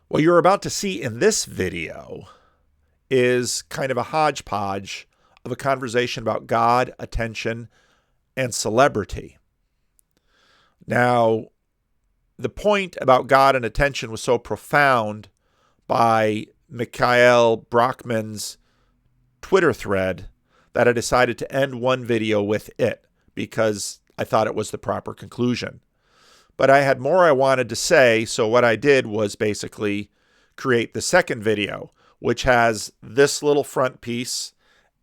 What you're about to see in this video is kind of a hodgepodge of a conversation about God, attention, and celebrity. Now, the point about God and attention was so profound by Mikhail Brockman's Twitter thread that I decided to end one video with it because I thought it was the proper conclusion. But I had more I wanted to say, so what I did was basically create the second video, which has this little front piece,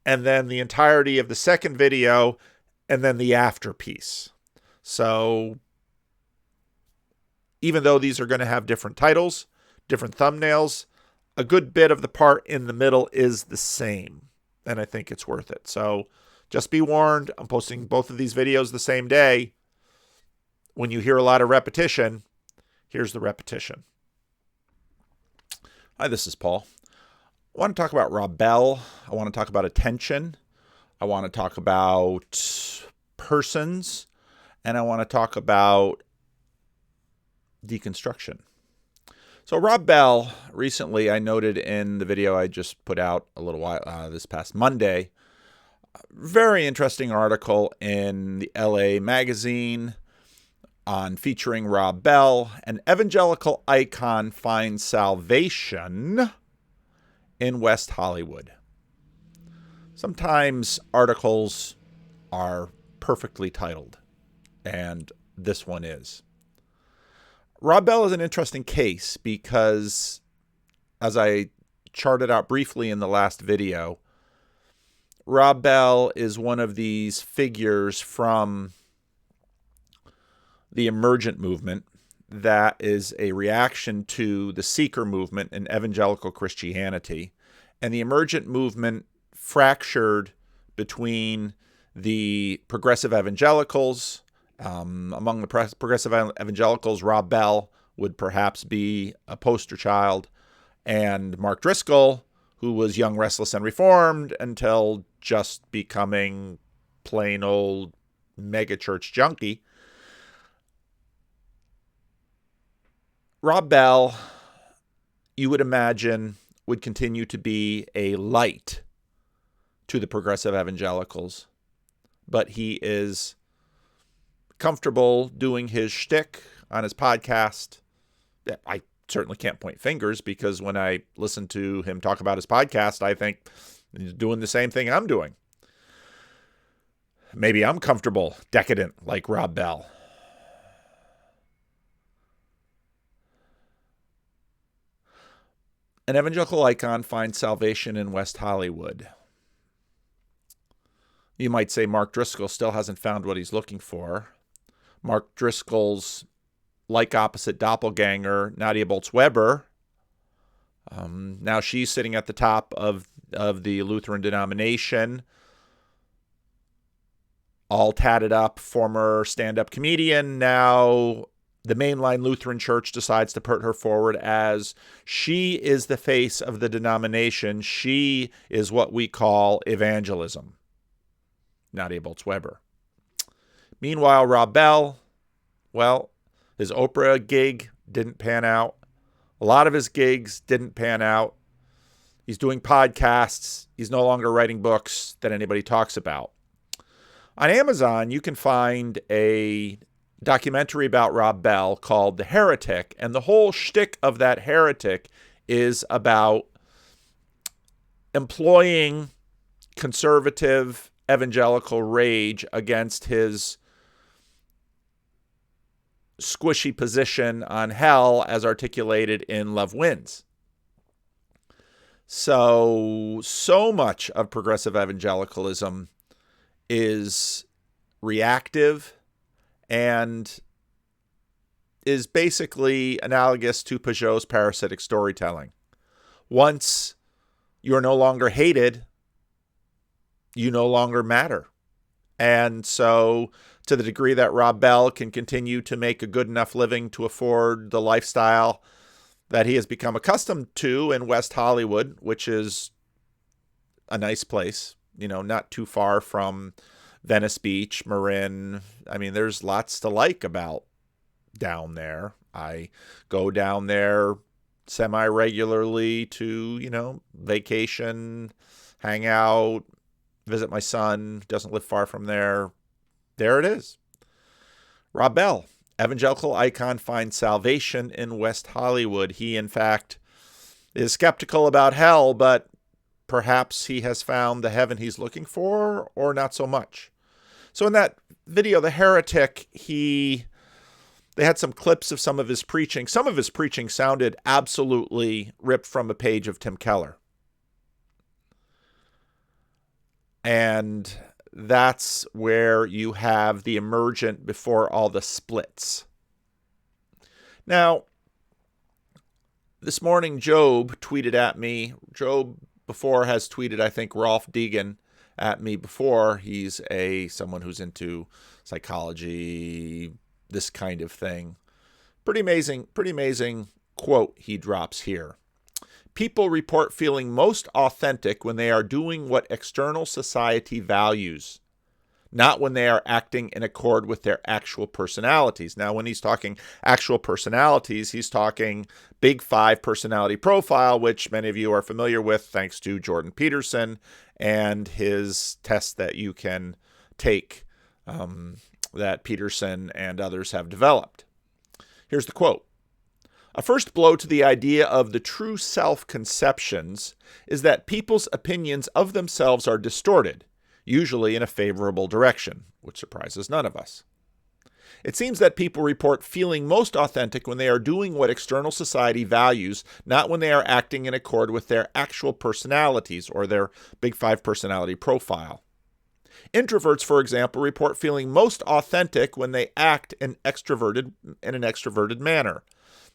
and then the entirety of the second video, and then the after piece. So even though these are going to have different titles, different thumbnails, a good bit of the part in the middle is the same, and I think it's worth it. So just be warned, I'm posting both of these videos the same day. When you hear a lot of repetition, here's the repetition. Hi, this is Paul. I want to talk about Rob Bell. I want to talk about attention. I want to talk about persons. And I want to talk about deconstruction. So Rob Bell, recently I noted in the video I just put out a little while, this past Monday, very interesting article in the LA Magazine on featuring Rob Bell. An evangelical icon finds salvation in West Hollywood. Sometimes articles are perfectly titled, and this one is. Rob Bell is an interesting case because, as I charted out briefly in the last video, Rob Bell is one of these figures from the emergent movement that is a reaction to the seeker movement in evangelical Christianity. And the emergent movement fractured between the progressive evangelicals. Among the progressive evangelicals, Rob Bell would perhaps be a poster child, and Mark Driscoll, who was young, restless, and reformed until just becoming plain old megachurch junkie. Rob Bell, you would imagine, would continue to be a light to the progressive evangelicals, but he is comfortable doing his shtick on his podcast. I certainly can't point fingers because when I listen to him talk about his podcast, I think he's doing the same thing I'm doing. Maybe I'm comfortable, decadent like Rob Bell. An evangelical icon finds salvation in West Hollywood. You might say Mark Driscoll still hasn't found what he's looking for. Mark Driscoll's like-opposite doppelganger, Nadia Bolz-Weber, now she's sitting at the top of the Lutheran denomination, all tatted up, former stand-up comedian. Now the mainline Lutheran Church decides to put her forward as she is the face of the denomination. She is what we call evangelism. Nadia Bolz-Weber. Meanwhile, Rob Bell, well, his Oprah gig didn't pan out. A lot of his gigs didn't pan out. He's doing podcasts. He's no longer writing books that anybody talks about. On Amazon, you can find a documentary about Rob Bell called The Heretic, and the whole shtick of that heretic is about employing conservative evangelical rage against his squishy position on hell as articulated in Love Wins. So much of progressive evangelicalism is reactive and is basically analogous to Peugeot's parasitic storytelling. Once you're no longer hated, you no longer matter. And so to the degree that Rob Bell can continue to make a good enough living to afford the lifestyle that he has become accustomed to in West Hollywood, which is a nice place, not too far from Venice Beach, Marin. I mean, there's lots to like about down there. I go down there semi-regularly to, vacation, hang out, visit my son, doesn't live far from there. There it is. Rob Bell, evangelical icon, finds salvation in West Hollywood. He, in fact, is skeptical about hell, but perhaps he has found the heaven he's looking for, or not so much. So in that video, The Heretic, they had some clips of some of his preaching. Some of his preaching sounded absolutely ripped from a page of Tim Keller. And that's where you have the emergent before all the splits. Now, this morning, Job tweeted at me. Job before has tweeted, I think, Rolf Deegan at me before. He's someone who's into psychology, this kind of thing. Pretty amazing quote he drops here. People report feeling most authentic when they are doing what external society values, not when they are acting in accord with their actual personalities. Now, when he's talking actual personalities, he's talking Big Five personality profile, which many of you are familiar with thanks to Jordan Peterson and his test that you can take that Peterson and others have developed. Here's the quote. A first blow to the idea of the true self-conceptions is that people's opinions of themselves are distorted, usually in a favorable direction, which surprises none of us. It seems that people report feeling most authentic when they are doing what external society values, not when they are acting in accord with their actual personalities or their Big Five personality profile. Introverts, for example, report feeling most authentic when they act in an extroverted manner,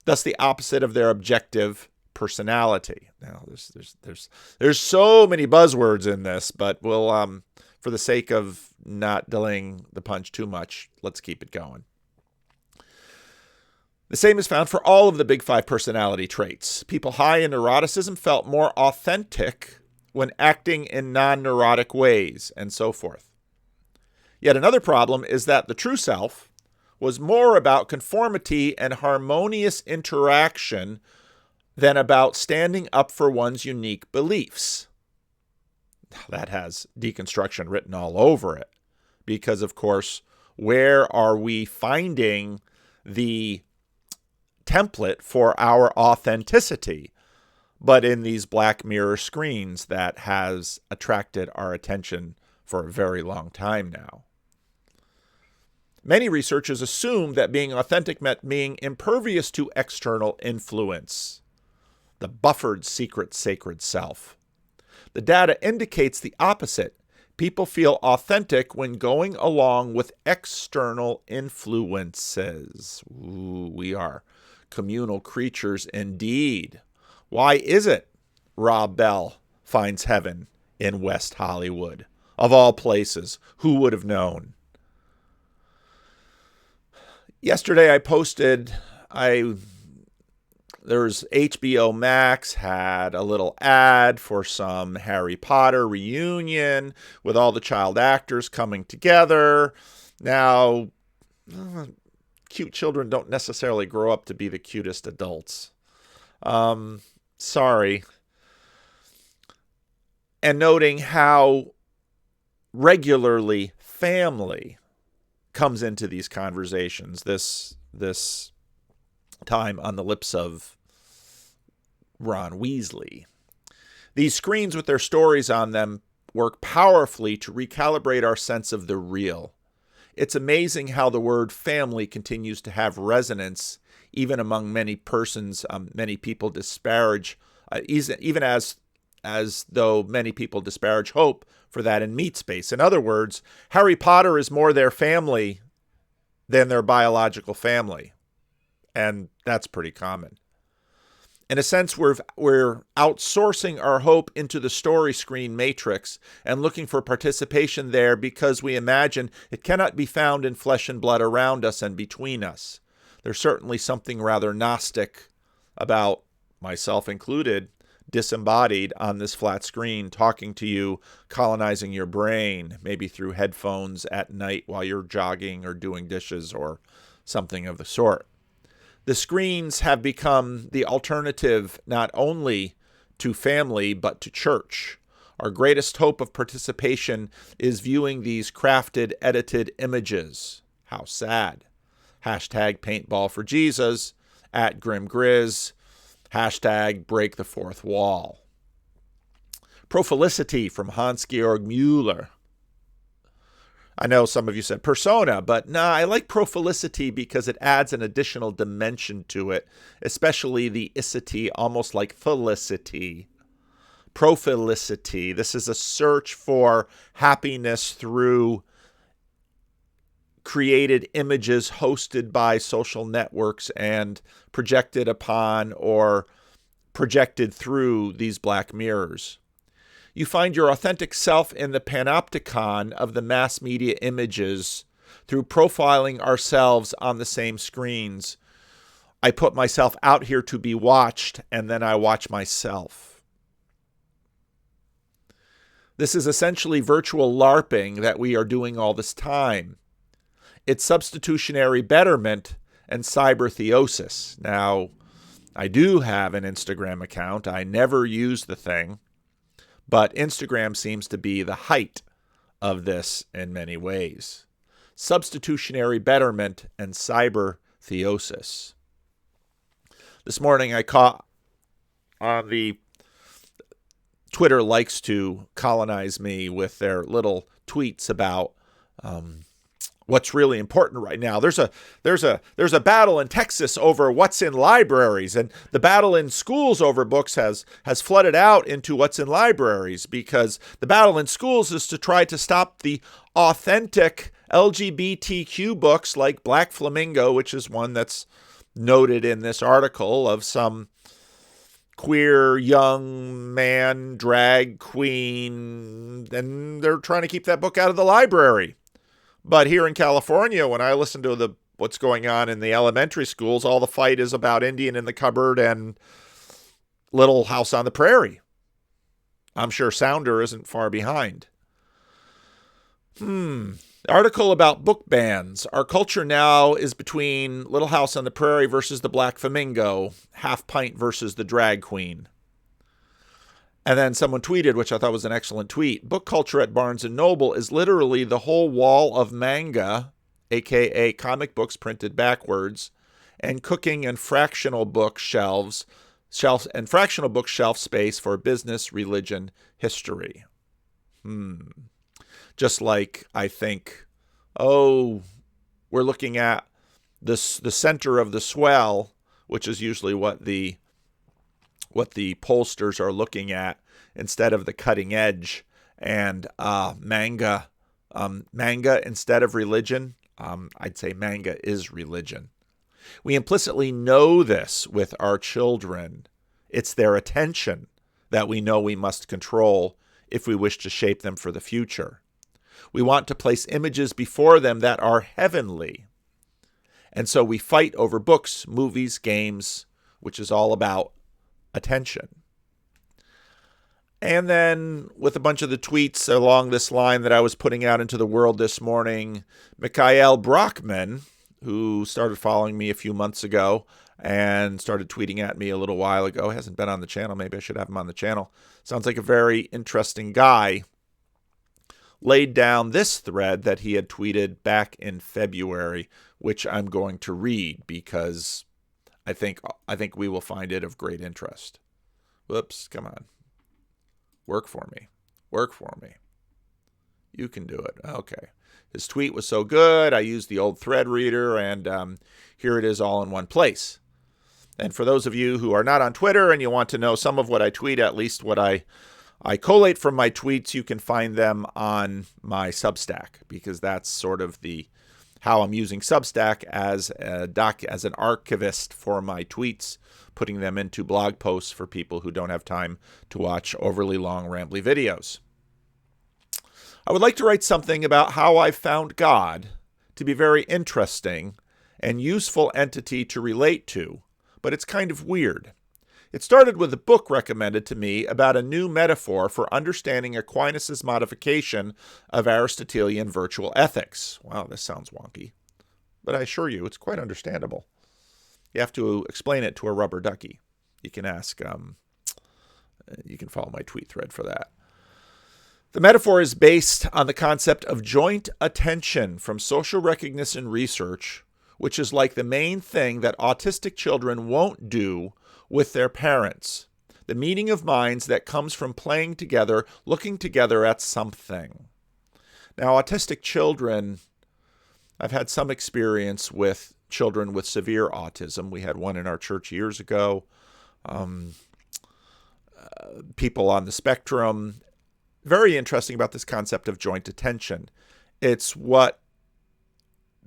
thus the opposite of their objective personality. Now, there's so many buzzwords in this, but we'll, for the sake of not delaying the punch too much, let's keep it going. The same is found for all of the Big Five personality traits. People high in neuroticism felt more authentic when acting in non-neurotic ways, and so forth. Yet another problem is that the true self was more about conformity and harmonious interaction than about standing up for one's unique beliefs. That has deconstruction written all over it, because, of course, where are we finding the template for our authenticity but in these black mirror screens that has attracted our attention for a very long time now? Many researchers assume that being authentic meant being impervious to external influence, the buffered secret sacred self. The data indicates the opposite. People feel authentic when going along with external influences. Ooh, we are communal creatures indeed. Why is it Rob Bell finds heaven in West Hollywood? Of all places, who would have known? Yesterday I posted, there's HBO Max had a little ad for some Harry Potter reunion with all the child actors coming together. Now, cute children don't necessarily grow up to be the cutest adults. Sorry. And noting how regularly family comes into these conversations, this time on the lips of Ron Weasley. These screens with their stories on them work powerfully to recalibrate our sense of the real. It's amazing how the word family continues to have resonance even among many persons. Many people disparage, even as though many people disparage hope for that in meat space. In other words, Harry Potter is more their family than their biological family. And that's pretty common. In a sense, we're outsourcing our hope into the story screen matrix and looking for participation there because we imagine it cannot be found in flesh and blood around us and between us. There's certainly something rather Gnostic about, myself included, disembodied on this flat screen, talking to you, colonizing your brain, maybe through headphones at night while you're jogging or doing dishes or something of the sort. The screens have become the alternative not only to family, but to church. Our greatest hope of participation is viewing these crafted, edited images. How sad. Hashtag paintball for Jesus, @GrimGrizz, hashtag break the fourth wall. Profilicity from Hans-Georg Müller. I know some of you said persona, but nah, I like profilicity because it adds an additional dimension to it, especially the icity, almost like felicity. Profilicity. This is a search for happiness through created images hosted by social networks and projected upon or projected through these black mirrors. You find your authentic self in the panopticon of the mass media images through profiling ourselves on the same screens. I put myself out here to be watched, and then I watch myself. This is essentially virtual LARPing that we are doing all this time. It's substitutionary betterment and cyber theosis. Now, I do have an Instagram account. I never use the thing, but Instagram seems to be the height of this in many ways. Substitutionary betterment and cyber theosis. This morning I caught on the Twitter likes to colonize me with their little tweets about what's really important right now. There's a battle in Texas over what's in libraries, and the battle in schools over books has flooded out into what's in libraries, because the battle in schools is to try to stop the authentic LGBTQ books like Black Flamingo, which is one that's noted in this article, of some queer young man drag queen, and they're trying to keep that book out of the library. But here in California, when I listen to what's going on in the elementary schools, all the fight is about Indian in the Cupboard and Little House on the Prairie. I'm sure Sounder isn't far behind. Article about book bans. Our culture now is between Little House on the Prairie versus the Black Flamingo, Half Pint versus the Drag Queen. And then someone tweeted, which I thought was an excellent tweet, book culture at Barnes & Noble is literally the whole wall of manga, aka comic books printed backwards, and cooking and fractional bookshelf space for business, religion, history. Just like, I think, we're looking at the center of the swell, which is usually what the pollsters are looking at instead of the cutting edge, and manga instead of religion. I'd say manga is religion. We implicitly know this with our children. It's their attention that we know we must control if we wish to shape them for the future. We want to place images before them that are heavenly. And so we fight over books, movies, games, which is all about attention. And then with a bunch of the tweets along this line that I was putting out into the world this morning, Mikhail Brockman, who started following me a few months ago and started tweeting at me a little while ago, hasn't been on the channel. Maybe I should have him on the channel. Sounds like a very interesting guy. Laid down this thread that he had tweeted back in February, which I'm going to read because I think we will find it of great interest. Whoops, come on. Work for me. Work for me. You can do it. Okay. His tweet was so good, I used the old thread reader, and here it is all in one place. And for those of you who are not on Twitter and you want to know some of what I tweet, at least what I collate from my tweets, you can find them on my Substack, because that's sort of how I'm using Substack as an archivist for my tweets, putting them into blog posts for people who don't have time to watch overly long, rambly videos. I would like to write something about how I found God to be very interesting and useful entity to relate to, but it's kind of weird. It started with a book recommended to me about a new metaphor for understanding Aquinas' modification of Aristotelian virtual ethics. Wow, this sounds wonky, but I assure you it's quite understandable. You have to explain it to a rubber ducky. You can ask, you can follow my tweet thread for that. The metaphor is based on the concept of joint attention from social recognition research, which is like the main thing that autistic children won't do with their parents. The meeting of minds that comes from playing together, looking together at something. Now, autistic children, I've had some experience with children with severe autism. We had one in our church years ago. People on the spectrum. Very interesting about this concept of joint attention. It's what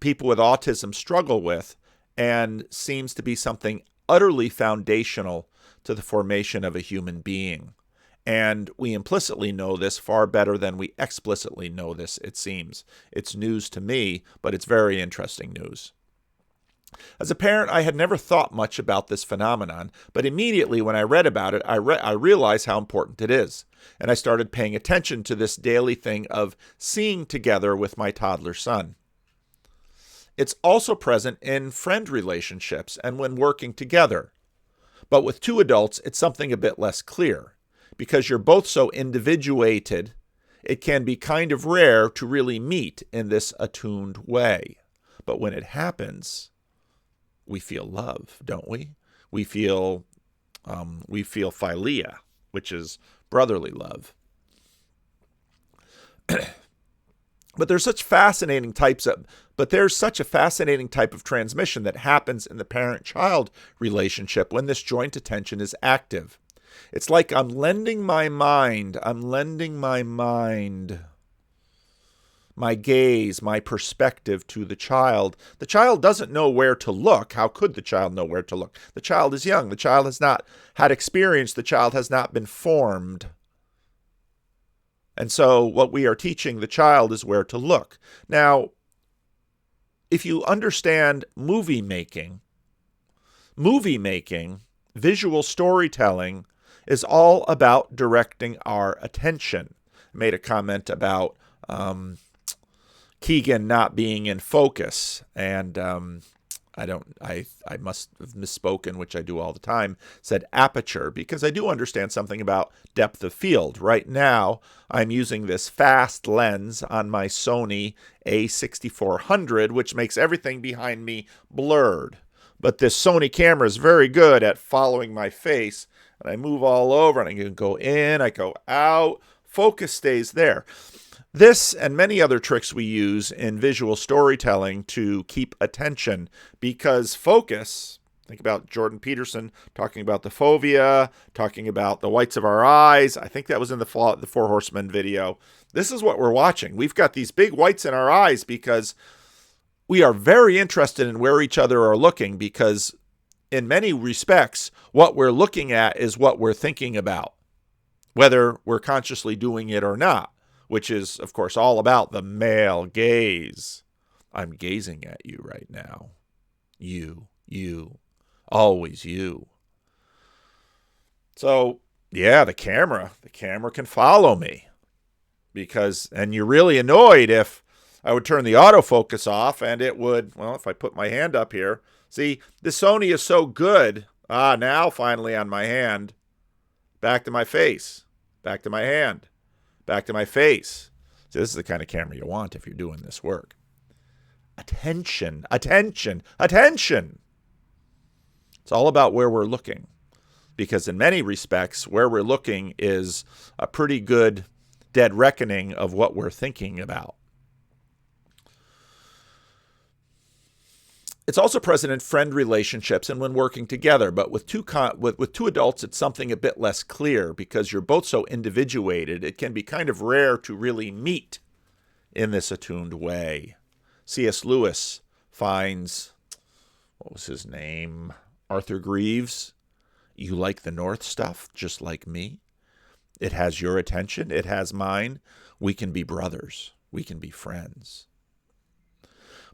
people with autism struggle with and seems to be something utterly foundational to the formation of a human being. And we implicitly know this far better than we explicitly know this, it seems. It's news to me, but it's very interesting news. As a parent, I had never thought much about this phenomenon, but immediately when I read about it, I realized how important it is. And I started paying attention to this daily thing of seeing together with my toddler son. It's also present in friend relationships and when working together. But with two adults, it's something a bit less clear. Because you're both so individuated, it can be kind of rare to really meet in this attuned way. But when it happens, we feel love, don't we? We feel philia, which is brotherly love. But there's such a fascinating type of transmission that happens in the parent-child relationship when this joint attention is active. It's like I'm lending my mind, my gaze, my perspective to the child. The child doesn't know where to look. How could the child know where to look? The child is young. The child has not had experience. The child has not been formed. And so what we are teaching the child is where to look. Now, if you understand movie making, visual storytelling is all about directing our attention. I made a comment about Keegan not being in focus, and I must have misspoken, which I do all the time, said aperture, because I do understand something about depth of field. Right now, I'm using this fast lens on my Sony a6400, which makes everything behind me blurred. But this Sony camera is very good at following my face, and I move all over, and I can go in, I go out, focus stays there. This and many other tricks we use in visual storytelling to keep attention, because focus, think about Jordan Peterson talking about the fovea, talking about the whites of our eyes. I think that was in the Four Horsemen video. This is what we're watching. We've got these big whites in our eyes because we are very interested in where each other are looking, because in many respects, what we're looking at is what we're thinking about, whether we're consciously doing it or not. Which is, of course, all about the male gaze. I'm gazing at you right now. You, always you. So, yeah, the camera can follow me. And you're really annoyed if I would turn the autofocus off and it would, well, if I put my hand up here. See, the Sony is so good. Now finally on my hand. Back to my face. Back to my hand. Back to my face. So this is the kind of camera you want if you're doing this work. Attention. It's all about where we're looking. Because in many respects, where we're looking is a pretty good dead reckoning of what we're thinking about. It's also present in friend relationships and when working together, but with two adults, it's something a bit less clear because you're both so individuated. It can be kind of rare to really meet in this attuned way. C.S. Lewis finds, what was his name? Arthur Greaves. You like the North stuff, just like me. It has your attention. It has mine. We can be brothers. We can be friends.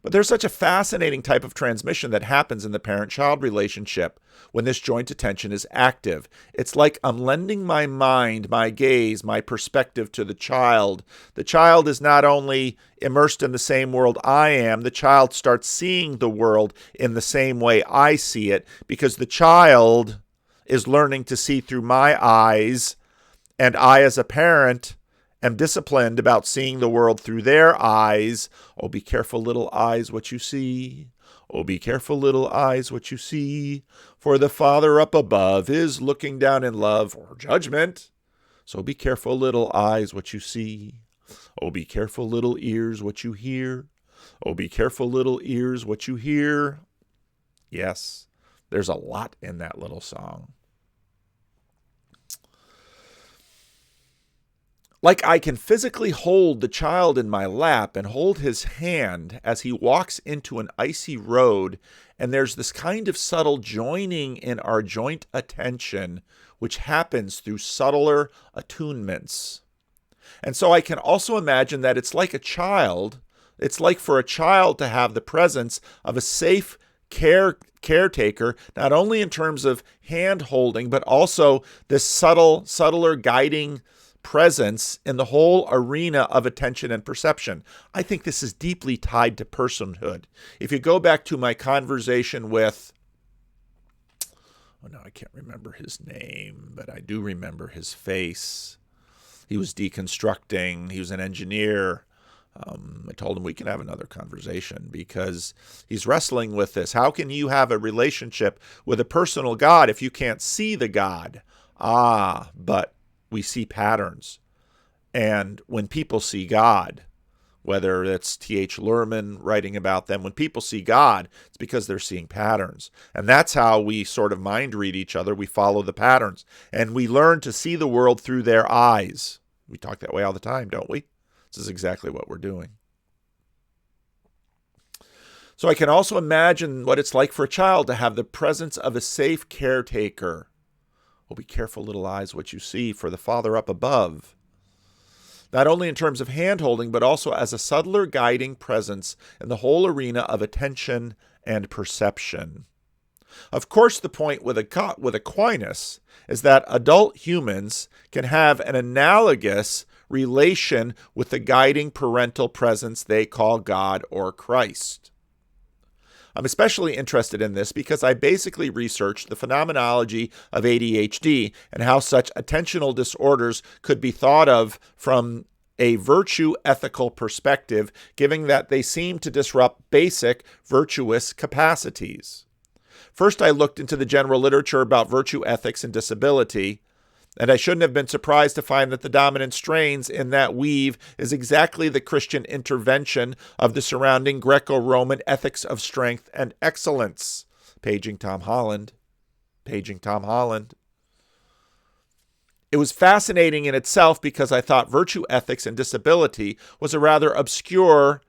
But there's such a fascinating type of transmission that happens in the parent-child relationship when this joint attention is active. It's like I'm lending my mind, my gaze, my perspective to the child. The child is not only immersed in the same world I am, the child starts seeing the world in the same way I see it, because the child is learning to see through my eyes, and I as a parent am disciplined about seeing the world through their eyes. Oh, be careful, little eyes, what you see. Oh, be careful, little eyes, what you see. For the Father up above is looking down in love or judgment. So be careful, little eyes, what you see. Oh, be careful, little ears, what you hear. Oh, be careful, little ears, what you hear. Yes, there's a lot in that little song. Like I can physically hold the child in my lap and hold his hand as he walks into an icy road, and there's this kind of subtle joining in our joint attention, which happens through subtler attunements. And so I can also imagine that it's like a child. It's like for a child to have the presence of a safe caretaker, not only in terms of hand holding, but also this subtler guiding presence in the whole arena of attention and perception. I think this is deeply tied to personhood. If you go back to my conversation with, I can't remember his name, but I do remember his face. He was deconstructing. He was an engineer. I told him we can have another conversation because he's wrestling with this. How can you have a relationship with a personal God if you can't see the God? But we see patterns. And when people see God, whether it's T.H. Lerman writing about them, when people see God, it's because they're seeing patterns. And that's how we sort of mind read each other. We follow the patterns. And we learn to see the world through their eyes. We talk that way all the time, don't we? This is exactly what we're doing. So I can also imagine what it's like for a child to have the presence of a safe caretaker. Oh, be careful, little eyes, what you see, for the Father up above. Not only in terms of hand-holding, but also as a subtler guiding presence in the whole arena of attention and perception. Of course, the point with Aquinas is that adult humans can have an analogous relation with the guiding parental presence they call God or Christ. I'm especially interested in this because I basically researched the phenomenology of ADHD and how such attentional disorders could be thought of from a virtue ethical perspective, given that they seem to disrupt basic virtuous capacities. First, I looked into the general literature about virtue ethics and disability, and I shouldn't have been surprised to find that the dominant strains in that weave is exactly the Christian intervention of the surrounding Greco-Roman ethics of strength and excellence. Paging Tom Holland. It was fascinating in itself because I thought virtue ethics and disability was a rather obscure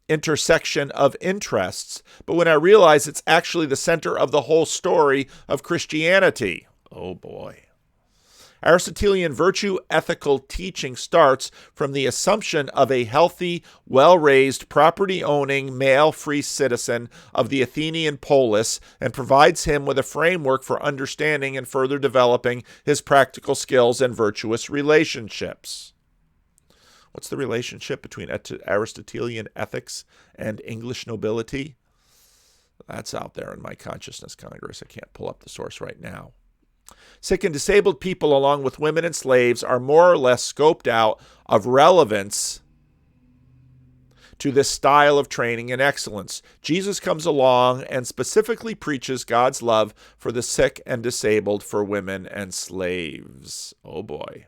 intersection of interests. But when I realized it's actually the center of the whole story of Christianity, oh boy. Aristotelian virtue ethical teaching starts from the assumption of a healthy, well-raised, property-owning, male-free citizen of the Athenian polis and provides him with a framework for understanding and further developing his practical skills and virtuous relationships. What's the relationship between Aristotelian ethics and English nobility? That's out there in my consciousness Congress. I can't pull up the source right now. Sick and disabled people, along with women and slaves, are more or less scoped out of relevance to this style of training and excellence. Jesus comes along and specifically preaches God's love for the sick and disabled, for women and slaves. Oh boy.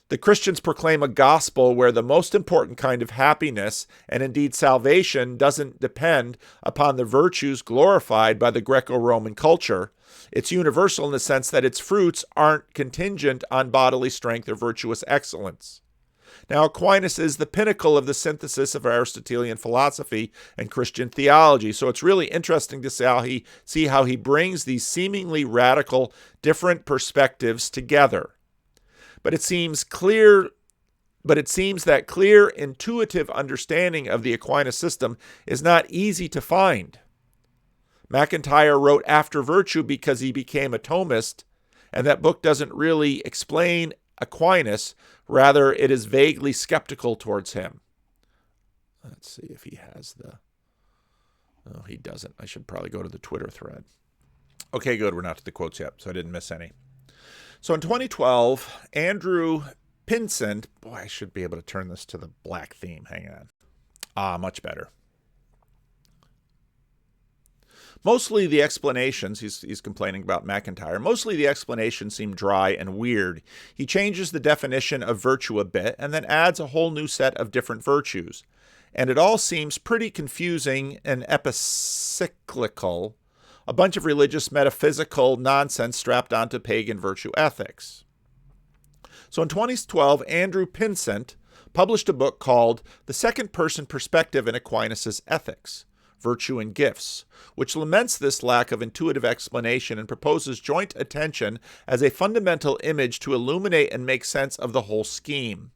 The Christians proclaim a gospel where the most important kind of happiness, and indeed salvation, doesn't depend upon the virtues glorified by the Greco-Roman culture. It's universal in the sense that its fruits aren't contingent on bodily strength or virtuous excellence. Now, Aquinas is the pinnacle of the synthesis of Aristotelian philosophy and Christian theology, so it's really interesting to see how he brings these seemingly radical, different perspectives together. But it seems clear But it seems that clear, intuitive understanding of the Aquinas system is not easy to find. MacIntyre wrote After Virtue because he became a Thomist, and that book doesn't really explain Aquinas. Rather, it is vaguely skeptical towards him. Let's see if he has the... Oh, he doesn't. I should probably go to the Twitter thread. Okay, good. We're not to the quotes yet, so I didn't miss any. So in 2012, Andrew Pinsent... Boy, I should be able to turn this to the black theme. Hang on. Much better. Mostly the explanations, he's complaining about MacIntyre, mostly the explanations seem dry and weird. He changes the definition of virtue a bit and then adds a whole new set of different virtues. And it all seems pretty confusing and epicyclical, a bunch of religious metaphysical nonsense strapped onto pagan virtue ethics. So in 2012, Andrew Pinsent published a book called The Second Person Perspective in Aquinas' Ethics, Virtue and Gifts, which laments this lack of intuitive explanation and proposes joint attention as a fundamental image to illuminate and make sense of the whole scheme.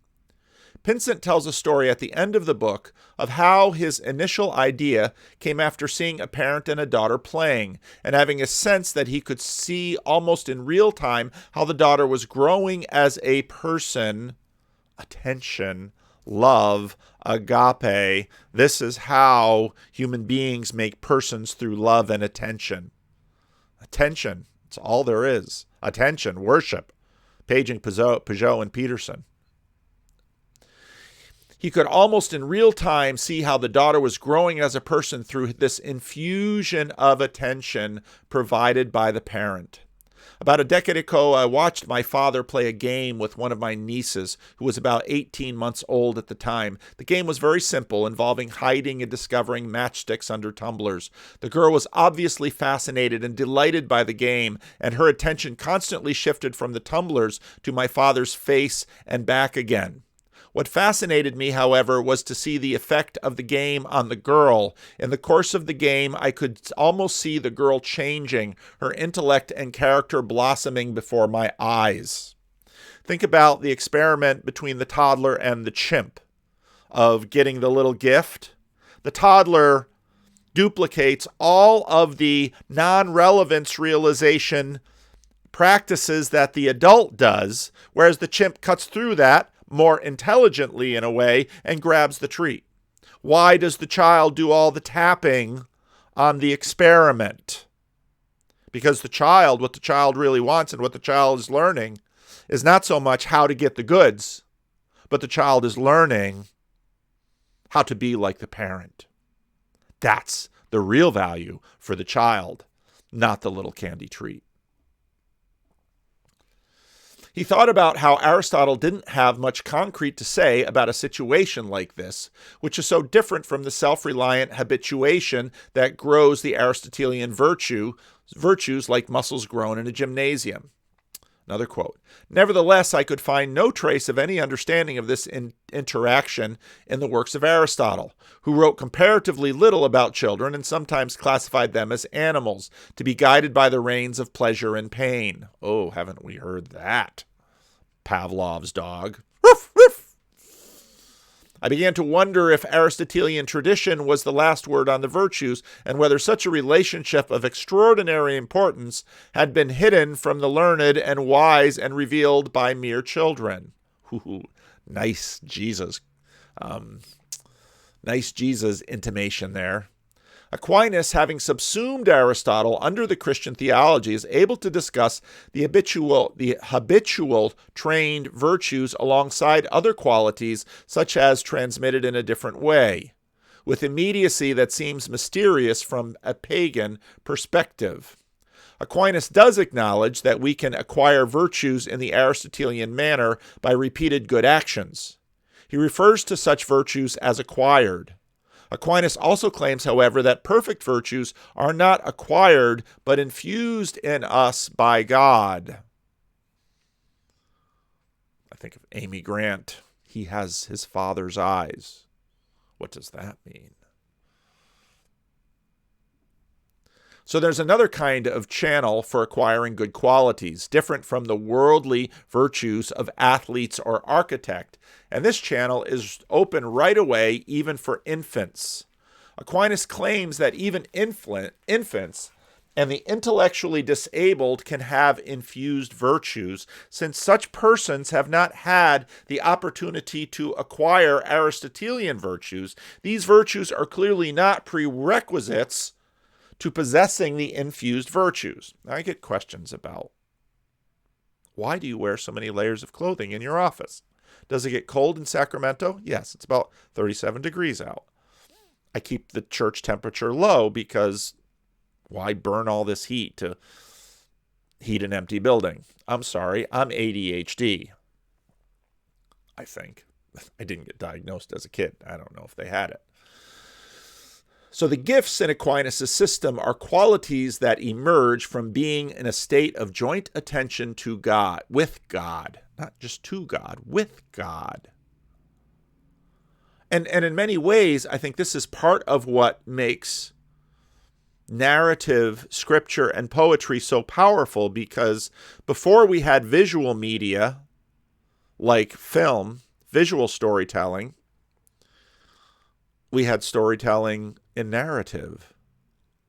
Pinsent tells a story at the end of the book of how his initial idea came after seeing a parent and a daughter playing and having a sense that he could see almost in real time how the daughter was growing as a person. Attention, love, agape. This is how human beings make persons through love and attention. Attention. It's all there is. Attention, worship. Paging, Peugeot, and Peterson. He could almost in real time see how the daughter was growing as a person through this infusion of attention provided by the parent. About a decade ago, I watched my father play a game with one of my nieces, who was about 18 months old at the time. The game was very simple, involving hiding and discovering matchsticks under tumblers. The girl was obviously fascinated and delighted by the game, and her attention constantly shifted from the tumblers to my father's face and back again. What fascinated me, however, was to see the effect of the game on the girl. In the course of the game, I could almost see the girl changing, her intellect and character blossoming before my eyes. Think about the experiment between the toddler and the chimp of getting the little gift. The toddler duplicates all of the non-relevance realization practices that the adult does, whereas the chimp cuts through that more intelligently in a way and grabs the treat. Why does the child do all the tapping on the experiment? Because what the child really wants and what the child is learning is not so much how to get the goods, but the child is learning how to be like the parent. That's the real value for the child, not the little candy treat. He thought about how Aristotle didn't have much concrete to say about a situation like this, which is so different from the self-reliant habituation that grows the Aristotelian virtues like muscles grown in a gymnasium. Another quote. Nevertheless, I could find no trace of any understanding of this interaction in the works of Aristotle, who wrote comparatively little about children and sometimes classified them as animals, to be guided by the reins of pleasure and pain. Oh, haven't we heard that? Pavlov's dog. Ruff, ruff. I began to wonder if Aristotelian tradition was the last word on the virtues, and whether such a relationship of extraordinary importance had been hidden from the learned and wise and revealed by mere children. Ooh, nice Jesus intimation there. Aquinas, having subsumed Aristotle under the Christian theology, is able to discuss the habitual trained virtues alongside other qualities, such as transmitted in a different way, with immediacy that seems mysterious from a pagan perspective. Aquinas does acknowledge that we can acquire virtues in the Aristotelian manner by repeated good actions. He refers to such virtues as acquired. Aquinas also claims, however, that perfect virtues are not acquired, but infused in us by God. I think of Amy Grant. He has his father's eyes. What does that mean? So there's another kind of channel for acquiring good qualities, different from the worldly virtues of athletes or architect. And this channel is open right away, even for infants. Aquinas claims that even infants and the intellectually disabled can have infused virtues, since such persons have not had the opportunity to acquire Aristotelian virtues. These virtues are clearly not prerequisites to possessing the infused virtues. I get questions about, why do you wear so many layers of clothing in your office? Does it get cold in Sacramento? Yes, it's about 37 degrees out. I keep the church temperature low because why burn all this heat to heat an empty building? I'm sorry, I'm ADHD. I think. I didn't get diagnosed as a kid. I don't know if they had it. So the gifts in Aquinas' system are qualities that emerge from being in a state of joint attention to God, with God, not just to God, with God. And in many ways, I think this is part of what makes narrative, scripture, and poetry so powerful, because before we had visual media like film, visual storytelling, we had storytelling in narrative.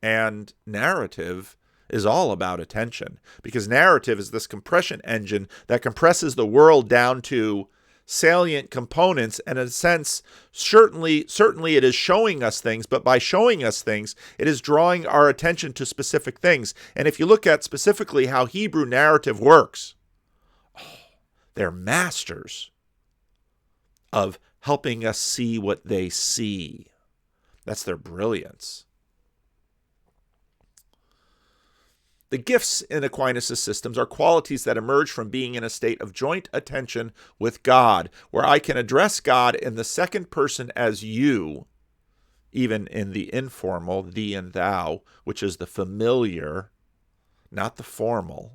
And narrative is all about attention, because narrative is this compression engine that compresses the world down to salient components, and in a sense, certainly it is showing us things, but by showing us things, it is drawing our attention to specific things. And if you look at specifically how Hebrew narrative works, they're masters of helping us see what they see. That's their brilliance. The gifts in Aquinas' systems are qualities that emerge from being in a state of joint attention with God, where I can address God in the second person as you, even in the informal, thee and thou, which is the familiar, not the formal,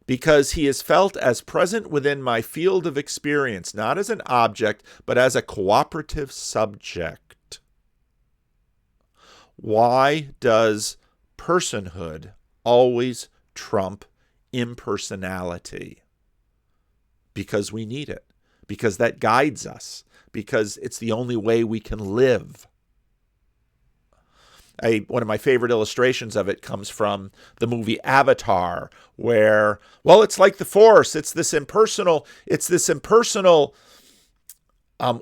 because he is felt as present within my field of experience, not as an object, but as a cooperative subject. Why does personhood always trump impersonality? Because we need it, because that guides us, because it's the only way we can live. One of my favorite illustrations of it comes from the movie Avatar, where, well, it's like the Force. It's this impersonal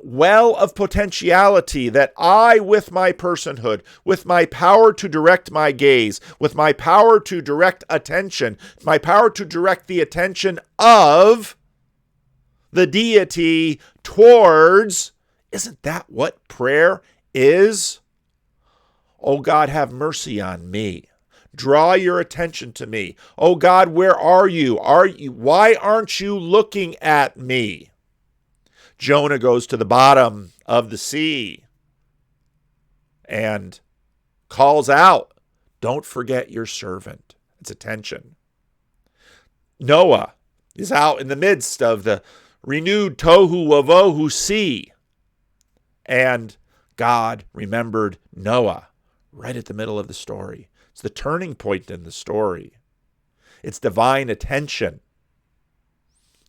well of potentiality that I, with my personhood, with my power to direct my gaze, with my power to direct attention, my power to direct the attention of the deity towards, isn't that what prayer is? Oh God, have mercy on me. Draw your attention to me. Oh God, where are you? Why aren't you looking at me? Jonah goes to the bottom of the sea and calls out, don't forget your servant. It's attention. Noah is out in the midst of the renewed tohu wavohu sea, and God remembered Noah right at the middle of the story. It's the turning point in the story. It's divine attention.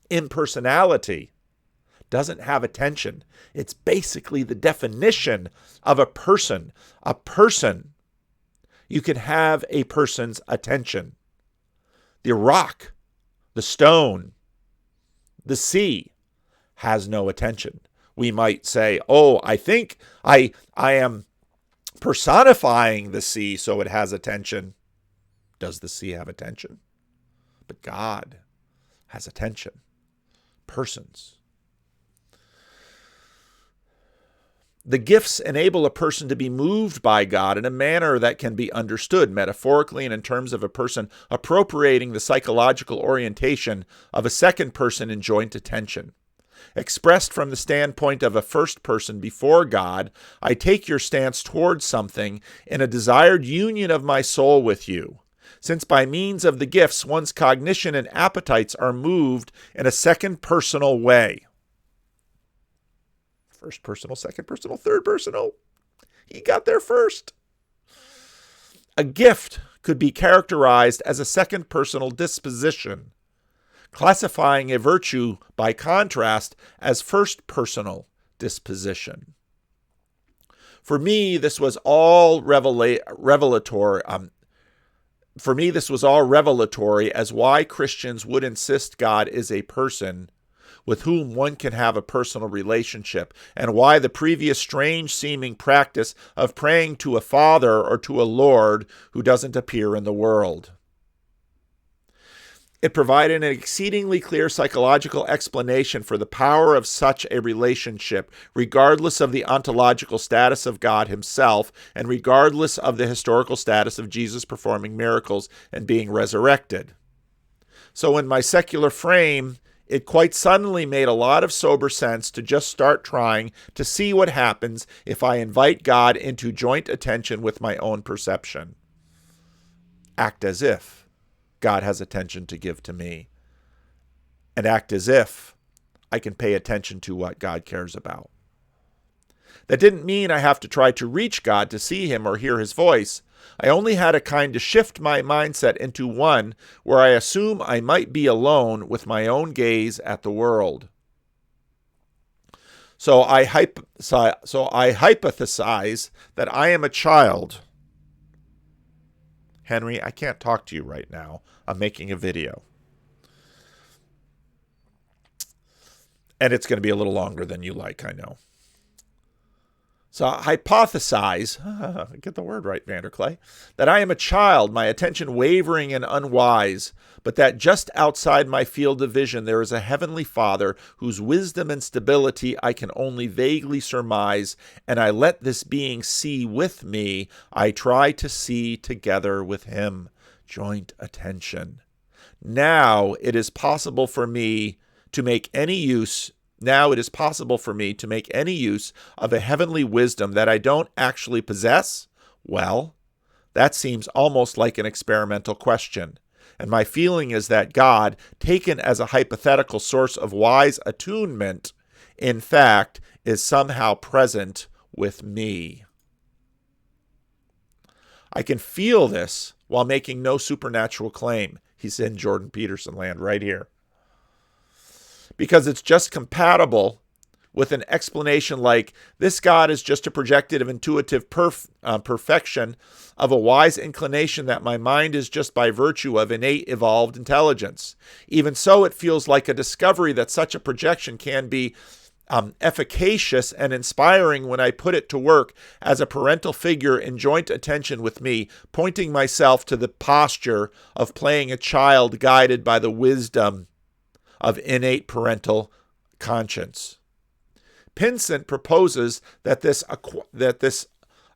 Impersonality doesn't have attention. It's basically the definition of a person. A person, you can have a person's attention. The rock, the stone, the sea has no attention. We might say, oh, I think I am personifying the sea so it has attention. Does the sea have attention? But God has attention. Persons. The gifts enable a person to be moved by God in a manner that can be understood metaphorically and in terms of a person appropriating the psychological orientation of a second person in joint attention. Expressed from the standpoint of a first person before God, I take your stance towards something in a desired union of my soul with you, since by means of the gifts one's cognition and appetites are moved in a second personal way. First personal, second personal, third personal. He got there first. A gift could be characterized as a second personal disposition, classifying a virtue, by contrast, as first personal disposition. For me, this was all revelatory. As why Christians would insist God is a person with whom one can have a personal relationship, and why the previous strange-seeming practice of praying to a father or to a Lord who doesn't appear in the world. It provided an exceedingly clear psychological explanation for the power of such a relationship, regardless of the ontological status of God himself, and regardless of the historical status of Jesus performing miracles and being resurrected. So in my secular frame, it quite suddenly made a lot of sober sense to just start trying to see what happens if I invite God into joint attention with my own perception. Act as if God has attention to give to me, and act as if I can pay attention to what God cares about. That didn't mean I have to try to reach God to see him or hear his voice. I only had a kind to shift my mindset into one where I assume I might be alone with my own gaze at the world. So I hypothesize that I am a child. Henry, I can't talk to you right now. I'm making a video. And it's going to be a little longer than you like, I know. So I hypothesize, get the word right, Vanderclay, that I am a child, my attention wavering and unwise, but that just outside my field of vision there is a heavenly Father whose wisdom and stability I can only vaguely surmise, and I let this being see with me. I try to see together with him. Joint attention. Now it is possible for me to make any use of a heavenly wisdom that I don't actually possess? Well, that seems almost like an experimental question. And my feeling is that God, taken as a hypothetical source of wise attunement, in fact, is somehow present with me. I can feel this while making no supernatural claim. He's in Jordan Peterson land right here. Because it's just compatible with an explanation like, this God is just a projected of intuitive perfection of a wise inclination that my mind is just by virtue of innate evolved intelligence. Even so, it feels like a discovery that such a projection can be efficacious and inspiring when I put it to work as a parental figure in joint attention with me, pointing myself to the posture of playing a child guided by the wisdom of innate parental conscience. Pinsent proposes that this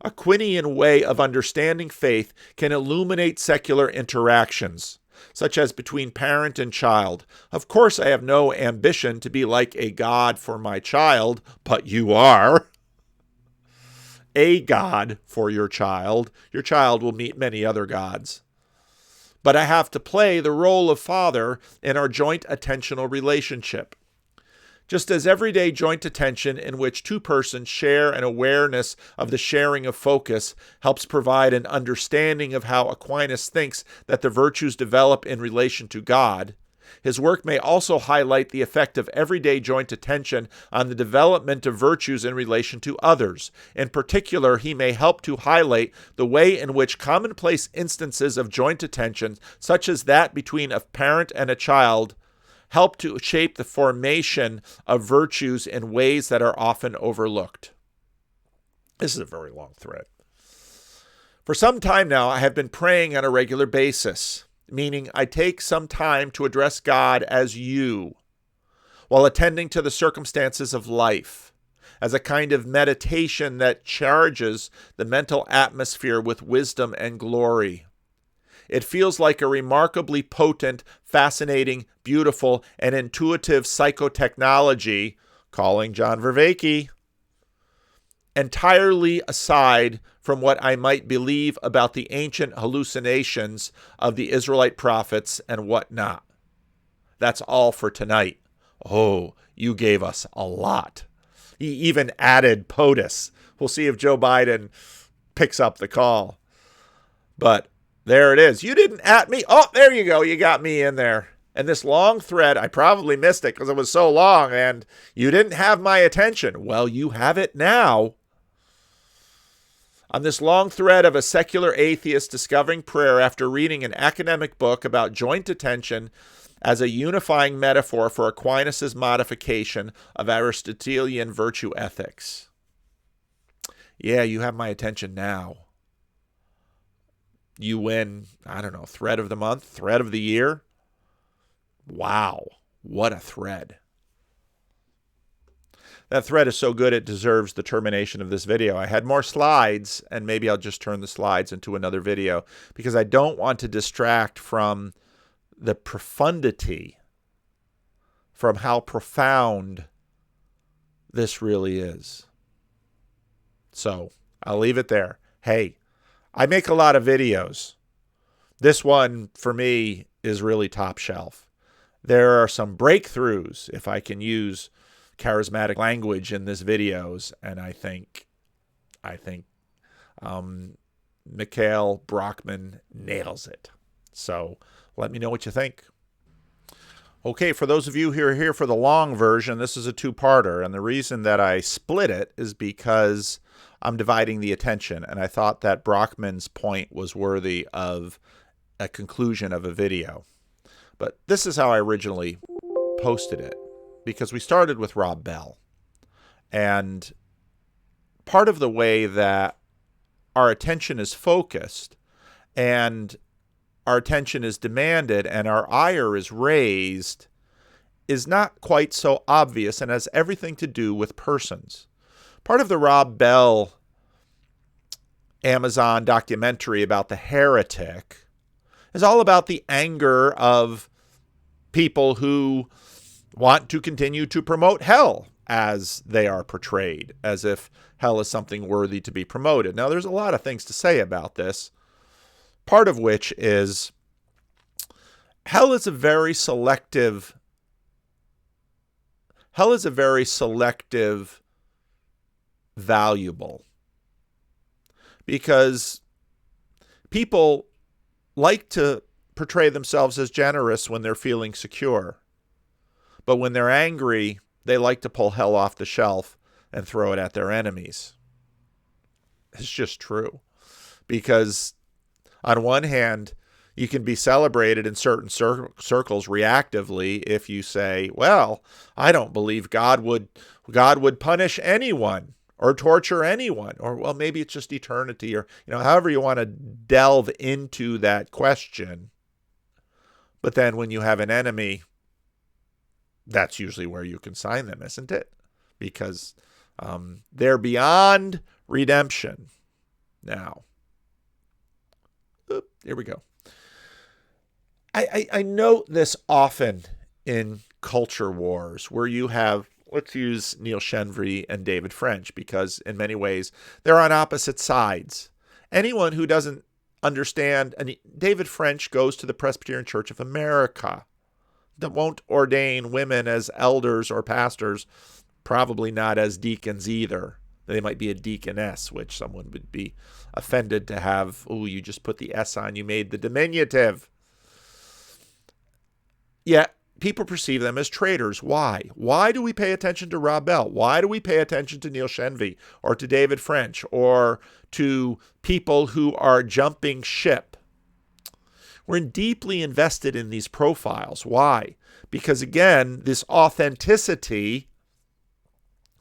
Aquinian way of understanding faith can illuminate secular interactions, such as between parent and child. Of course, I have no ambition to be like a God for my child, but you are a God for your child. Your child will meet many other gods. But I have to play the role of father in our joint attentional relationship. Just as everyday joint attention in which two persons share an awareness of the sharing of focus helps provide an understanding of how Aquinas thinks that the virtues develop in relation to God, his work may also highlight the effect of everyday joint attention on the development of virtues in relation to others. In particular, he may help to highlight the way in which commonplace instances of joint attention, such as that between a parent and a child, help to shape the formation of virtues in ways that are often overlooked. This is a very long thread. For some time now, I have been praying on a regular basis, meaning I take some time to address God as you, while attending to the circumstances of life, as a kind of meditation that charges the mental atmosphere with wisdom and glory. It feels like a remarkably potent, fascinating, beautiful, and intuitive psychotechnology, calling John Vervaeke, entirely aside from what I might believe about the ancient hallucinations of the Israelite prophets and whatnot. That's all for tonight. Oh, you gave us a lot. He even added POTUS. We'll see if Joe Biden picks up the call. But there it is. You didn't at me. Oh, there you go. You got me in there. And this long thread, I probably missed it because it was so long, and you didn't have my attention. Well, you have it now. On this long thread of a secular atheist discovering prayer after reading an academic book about joint attention as a unifying metaphor for Aquinas' modification of Aristotelian virtue ethics. Yeah, you have my attention now. You win, I don't know, thread of the month, thread of the year. Wow, what a thread. That thread is so good it deserves the termination of this video. I had more slides, and maybe I'll just turn the slides into another video because I don't want to distract from the profundity, from how profound this really is. So I'll leave it there. Hey, I make a lot of videos. This one, for me, is really top shelf. There are some breakthroughs, if I can use charismatic language in this videos, and I think Mikhail Brockman nails it. So let me know what you think. Okay, for those of you who are here for the long version, this is a two-parter, and the reason that I split it is because I'm dividing the attention, and I thought that Brockman's point was worthy of a conclusion of a video. But this is how I originally posted it, because we started with Rob Bell. And part of the way that our attention is focused and our attention is demanded and our ire is raised is not quite so obvious and has everything to do with persons. Part of the Rob Bell Amazon documentary about the heretic is all about the anger of people who want to continue to promote hell as they are portrayed, as if hell is something worthy to be promoted. Now, there's a lot of things to say about this, part of which is hell is a very selective valuable, because people like to portray themselves as generous when they're feeling secure. But when they're angry, they like to pull hell off the shelf and throw it at their enemies. It's just true. Because on one hand, you can be celebrated in certain circles reactively if you say, well, I don't believe God would punish anyone or torture anyone, or, well, maybe it's just eternity, or, however you want to delve into that question. But then when you have an enemy, that's usually where you consign them, isn't it? Because they're beyond redemption. Now, here we go. I note this often in culture wars where you have, let's use Neil Shenvry and David French, because in many ways they're on opposite sides. Anyone who doesn't understand, and David French goes to the Presbyterian Church of America, that won't ordain women as elders or pastors, probably not as deacons either. They might be a deaconess, which someone would be offended to have, you just put the S on, you made the diminutive. Yet people perceive them as traitors. Why? Why do we pay attention to Rob Bell? Why do we pay attention to Neil Shenvry or to David French or to people who are jumping ship? We're deeply invested in these profiles. Why? Because, again, this authenticity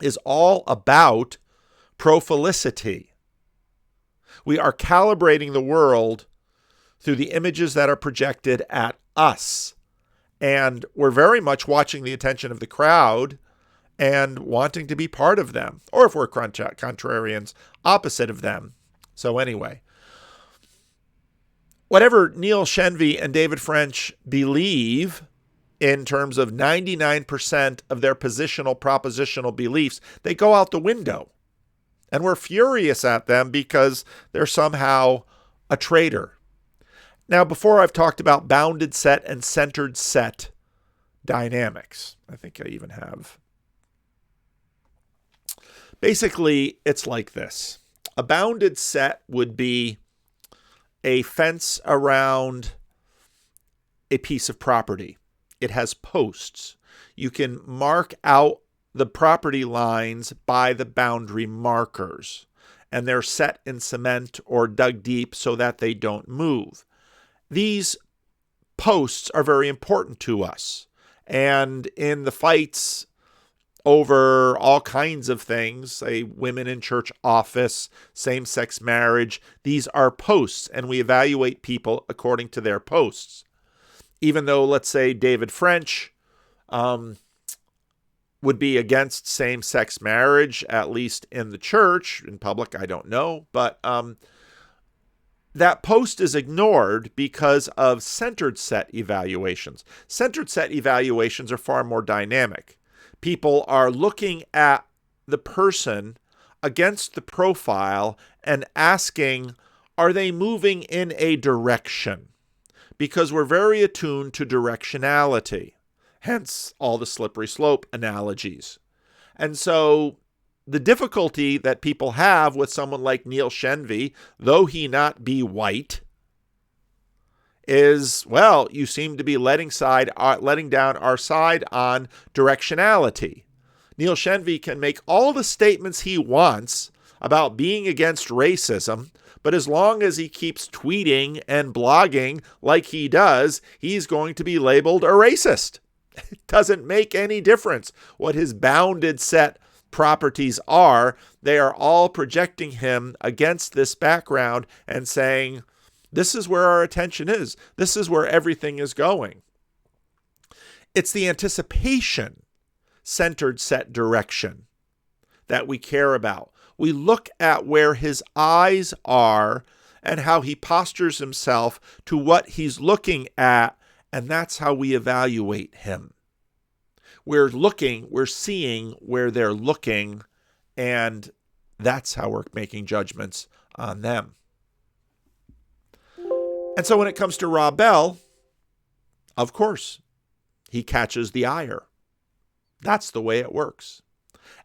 is all about profilicity. We are calibrating the world through the images that are projected at us. And we're very much watching the attention of the crowd and wanting to be part of them. Or if we're contrarians, opposite of them. So anyway, whatever Neil Shenvry and David French believe in terms of 99% of their propositional beliefs, they go out the window. And we're furious at them because they're somehow a traitor. Now, before I've talked about bounded set and centered set dynamics. I think I even have. Basically, it's like this. A bounded set would be a fence around a piece of property. It has posts. You can mark out the property lines by the boundary markers, and they're set in cement or dug deep so that they don't move. These posts are very important to us. And in the fights over all kinds of things, say women in church office, same-sex marriage, these are posts, and we evaluate people according to their posts. Even though, let's say, David French would be against same-sex marriage, at least in the church. In public, I don't know. But that post is ignored because of centered set evaluations. Centered set evaluations are far more dynamic. People are looking at the person against the profile and asking, are they moving in a direction? Because we're very attuned to directionality, hence all the slippery slope analogies. And so the difficulty that people have with someone like Neil Shenvi, though he not be white, is, well, you seem to be letting down our side on directionality. Neil Shenvi can make all the statements he wants about being against racism, but as long as he keeps tweeting and blogging like he does, he's going to be labeled a racist. It doesn't make any difference what his bounded set properties are. They are all projecting him against this background and saying, this is where our attention is. This is where everything is going. It's the anticipation centered set direction that we care about. We look at where his eyes are and how he postures himself to what he's looking at, and that's how we evaluate him. We're seeing where they're looking, and that's how we're making judgments on them. And so when it comes to Rob Bell, of course, he catches the ire. That's the way it works.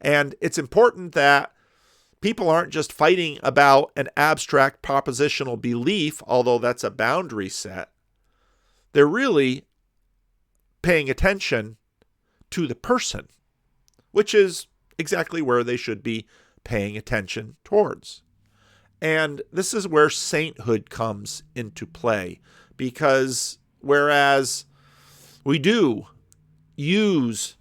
And it's important that people aren't just fighting about an abstract propositional belief, although that's a boundary set. They're really paying attention to the person, which is exactly where they should be paying attention towards. And this is where sainthood comes into play, because whereas we do use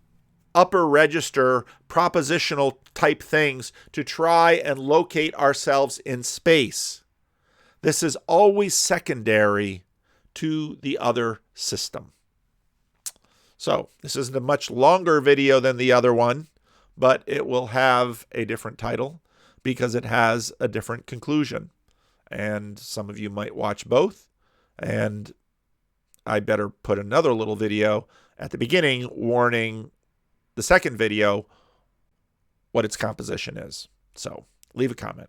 upper register propositional type things to try and locate ourselves in space, this is always secondary to the other system. So this isn't a much longer video than the other one, but it will have a different title because it has a different conclusion. And some of you might watch both. And I better put another little video at the beginning warning the second video what its composition is. So leave a comment.